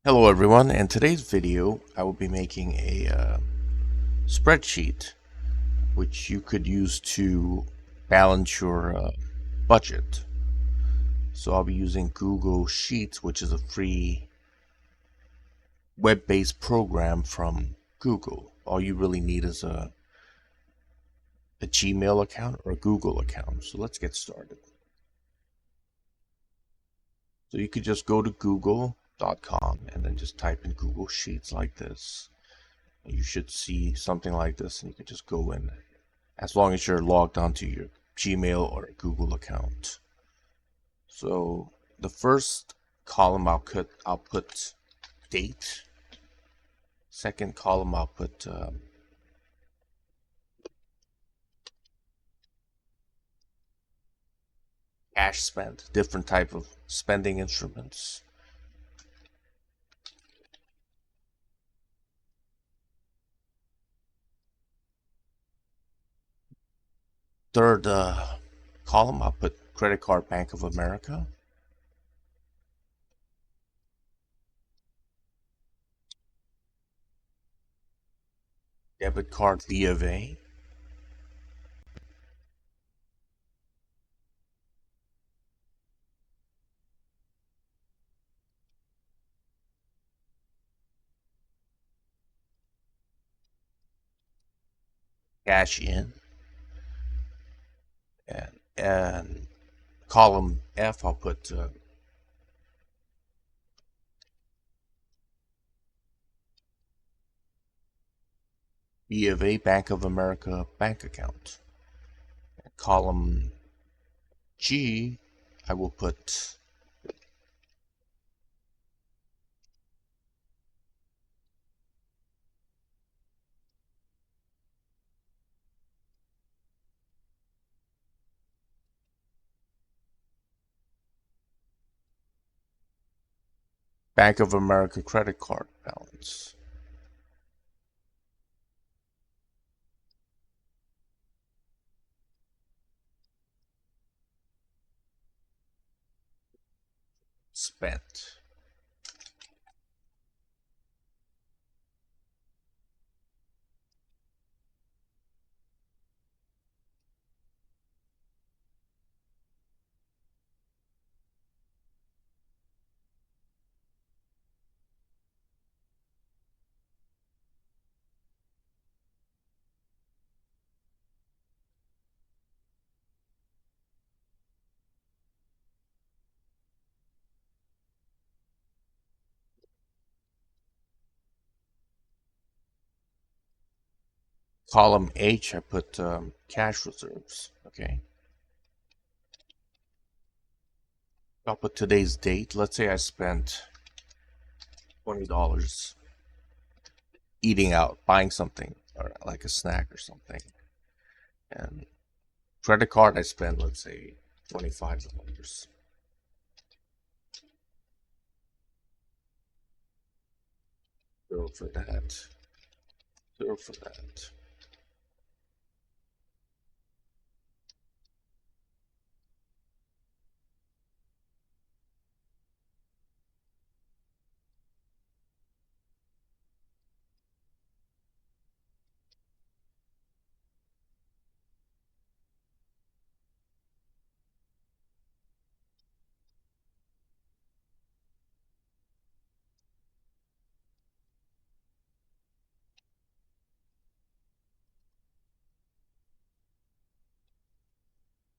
Hello everyone, in today's video I will be making a spreadsheet which you could use to balance your budget. So I'll be using Google Sheets, which is a free web-based program from Google. All you really need is a Gmail account or a Google account. So let's get started. So you could just go to google.com and then just type in Google Sheets like this. You should see something like this, and you can just go in as long as you're logged onto your Gmail or Google account. So the first column I'll put date. Second column I'll put cash spent, different type of spending instruments. Third column I'll put credit card, Bank of America. Debit card, B of A. Cash in. And column F I'll put B of A, Bank of America bank account. Column G, I will put Bank of America credit card balance. Spent. Column H, I put cash reserves. Okay. I'll put today's date. Let's say I spent $20 eating out, buying something, or like a snack or something. And credit card, I spent, let's say, $25. Zero for that. Zero for that.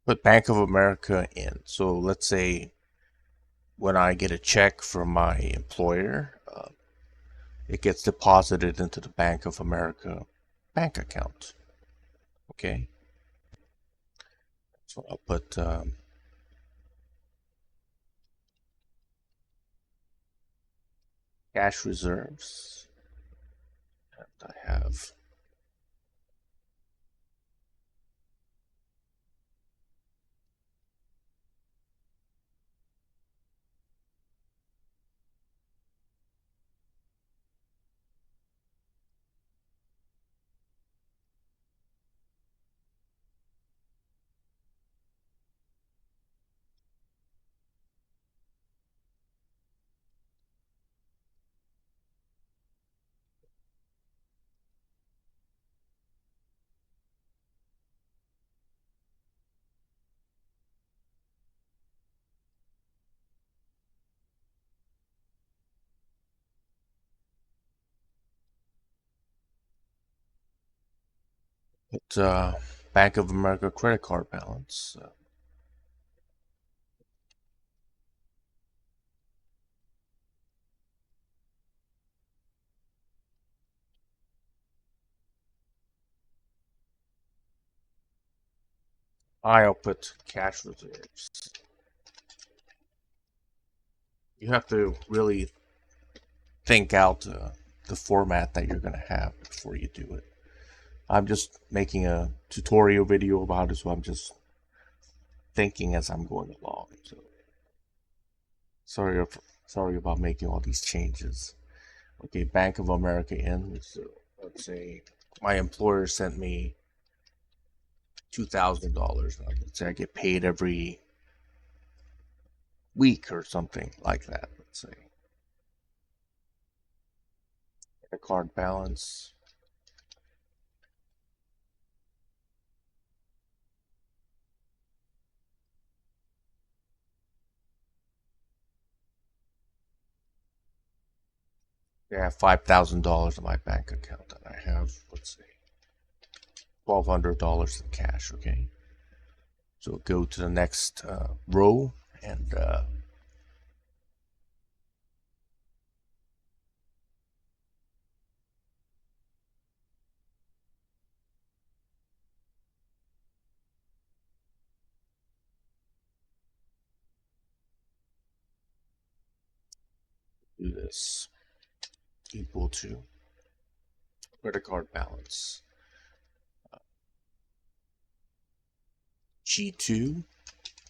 Put Bank of America in. So let's say when I get a check from my employer, it gets deposited into the Bank of America bank account. Okay, so I'll put cash reserves, and I have Put Bank of America credit card balance. I'll put cash reserves. You have to really think out the format that you're going to have before you do it. I'm just making a tutorial video about it, so I'm just thinking as I'm going along. So sorry about making all these changes. Okay, Bank of America in. So let's say my employer sent me $2,000. Let's say I get paid every week or something like that. Let's say a card balance. I have $5,000 in my bank account, and I have, let's say, $1,200 in cash. Okay, so go to the next row and do this equal to credit card balance G2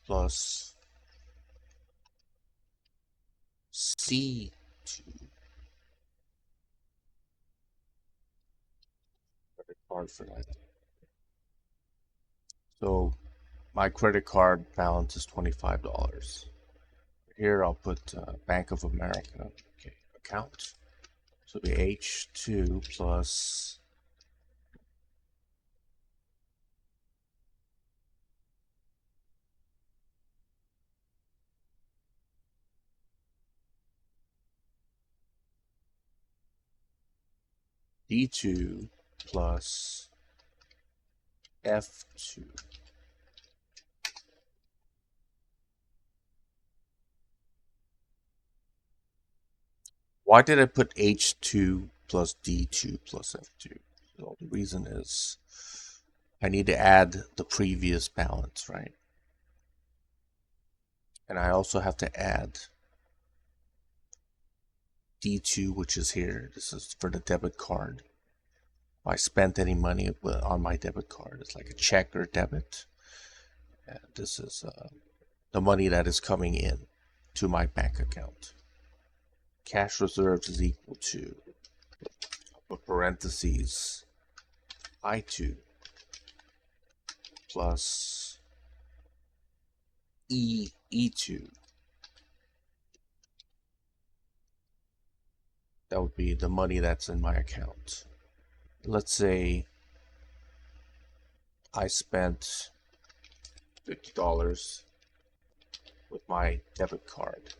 plus C2 credit card for that. So my credit card balance is $25. Here I'll put Bank of America account. So the H2 plus D2 plus F2. Why did I put H2 plus D2 plus F2? Well, the reason is I need to add the previous balance, right? And I also have to add D2, which is here. This is for the debit card. If I spent any money on my debit card, it's like a check or debit. And this is the money that is coming in to my bank account. Cash reserves is equal to, parentheses, I2 plus E2. That would be the money that's in my account. Let's say I spent $50 with my debit card.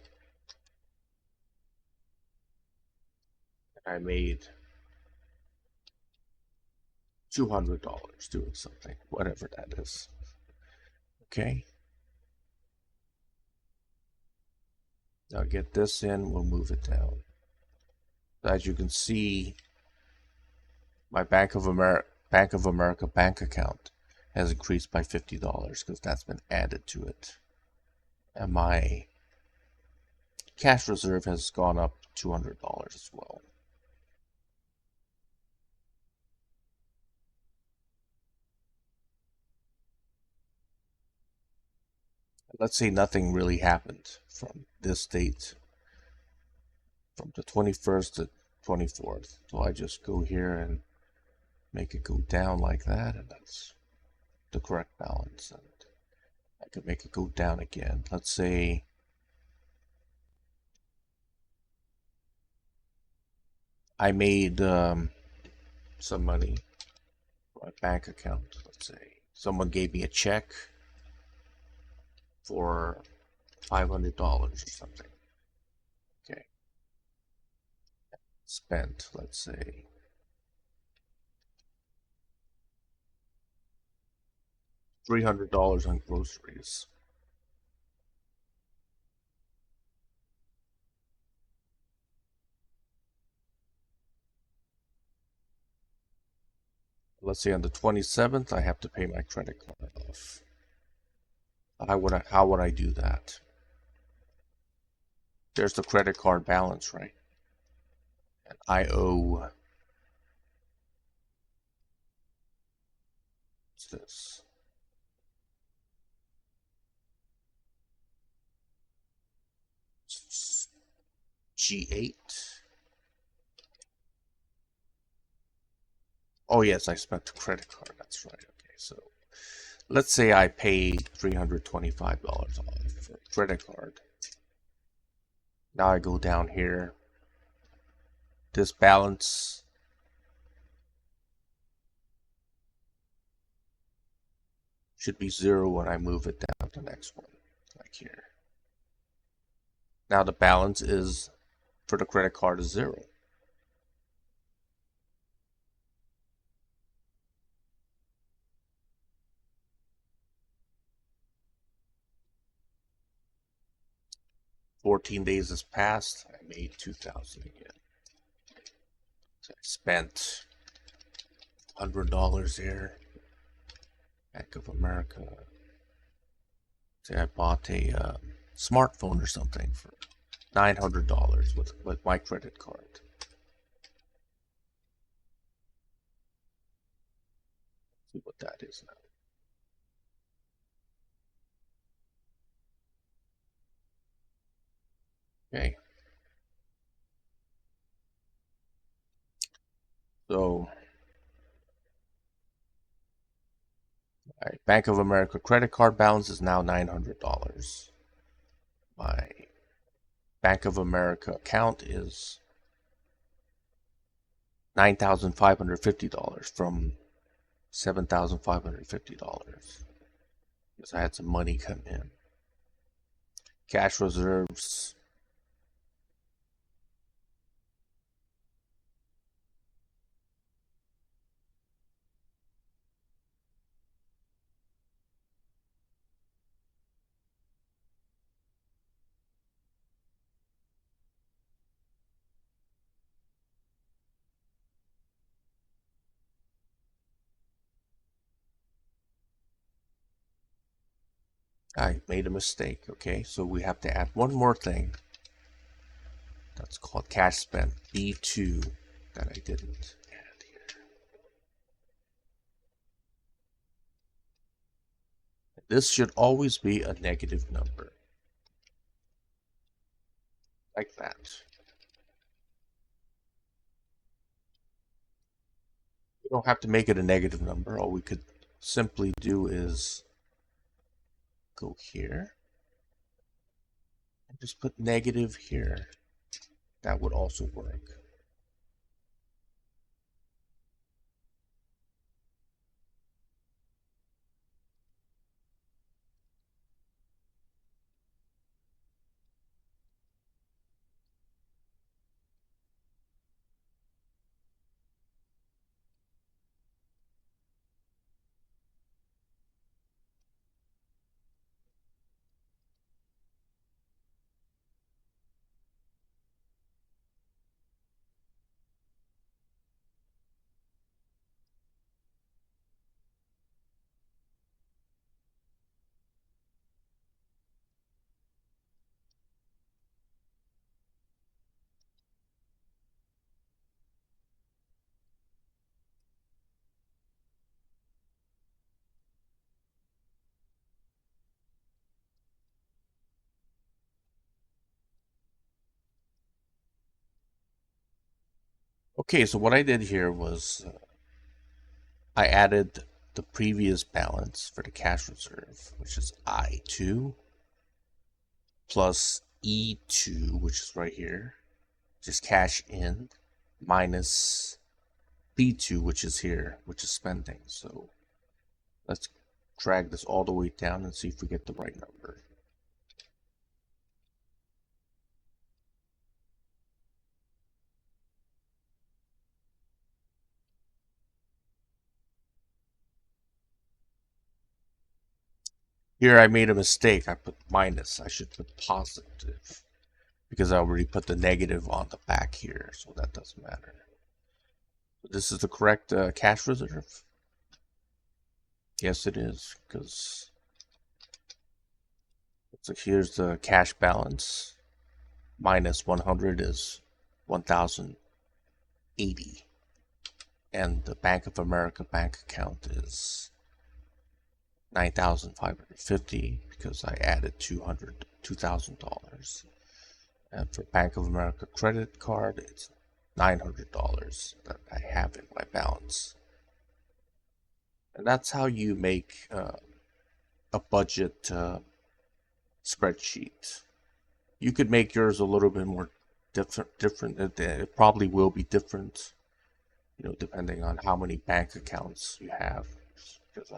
I made $200 doing something, whatever that is. Okay. Now get this in, we'll move it down. As you can see, my Bank of America bank account has increased by $50 because that's been added to it. And my cash reserve has gone up $200 as well. Let's say nothing really happened from this date, from the 21st to 24th. So I just go here and make it go down like that, and that's the correct balance. And I could make it go down again. Let's say I made some money from my bank account. Let's say someone gave me a check for $500 or something. Okay. Spent, let's say, $300 on groceries. Let's say on the 27th, I have to pay my credit card off. How would I do that? There's the credit card balance, right? And I owe, what's this? G8. Oh yes, I spent the credit card. That's right. Okay, so let's say I pay $325 off for a credit card. Now I go down here. This balance should be 0 when I move it down to the next one, like here. Now the balance is for the credit card is 0. $14 days has passed. I made $2,000 again. So I spent $100 there. Bank of America. Say I bought a smartphone or something for $900 with my credit card. See what that is now. Okay. So, Bank of America credit card balance is now $900. My Bank of America account is $9,550 from $7,550 because I had some money come in. Cash reserves. I made a mistake, okay? So we have to add one more thing. That's called cash spent, B2, that I didn't add here. This should always be a negative number. Like that. We don't have to make it a negative number. All we could simply do is go here and just put negative here. That would also work. Okay, so what I did here was I added the previous balance for the cash reserve, which is I2, plus E2, which is right here, just cash in, minus B2, which is here, which is spending. So let's drag this all the way down and see if we get the right number. Here I made a mistake. I put minus. I should put positive because I already put the negative on the back here, so that doesn't matter. This is the correct cash reserve. Yes, it is, because so here's the cash balance. Minus 100 is 1,080. And the Bank of America bank account is 9,550 because I added $2,000. And for Bank of America credit card, it's $900 that I have in my balance. And that's how you make a budget spreadsheet. You could make yours a little bit more different. It probably will be different, depending on how many bank accounts you have. Because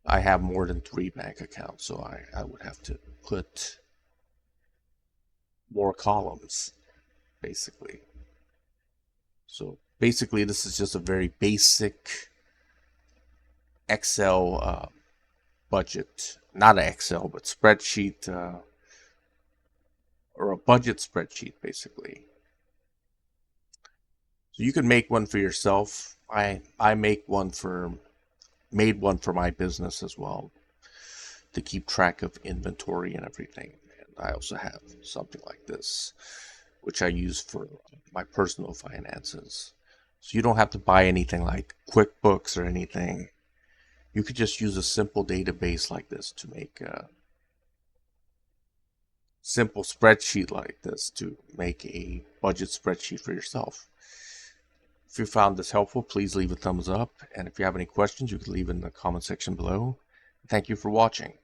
I have more than 3 bank accounts, so I would have to put more columns, basically. So basically, this is just a very basic Excel budget, not an Excel, but spreadsheet, or a budget spreadsheet, basically. So you can make one for yourself. I made one for my business as well to keep track of inventory and everything. And I also have something like this, which I use for my personal finances. So you don't have to buy anything like QuickBooks or anything. You could just use a simple database like this to make a simple spreadsheet like this to make a budget spreadsheet for yourself. If you found this helpful, please leave a thumbs up. And if you have any questions, you can leave it in the comment section below. Thank you for watching.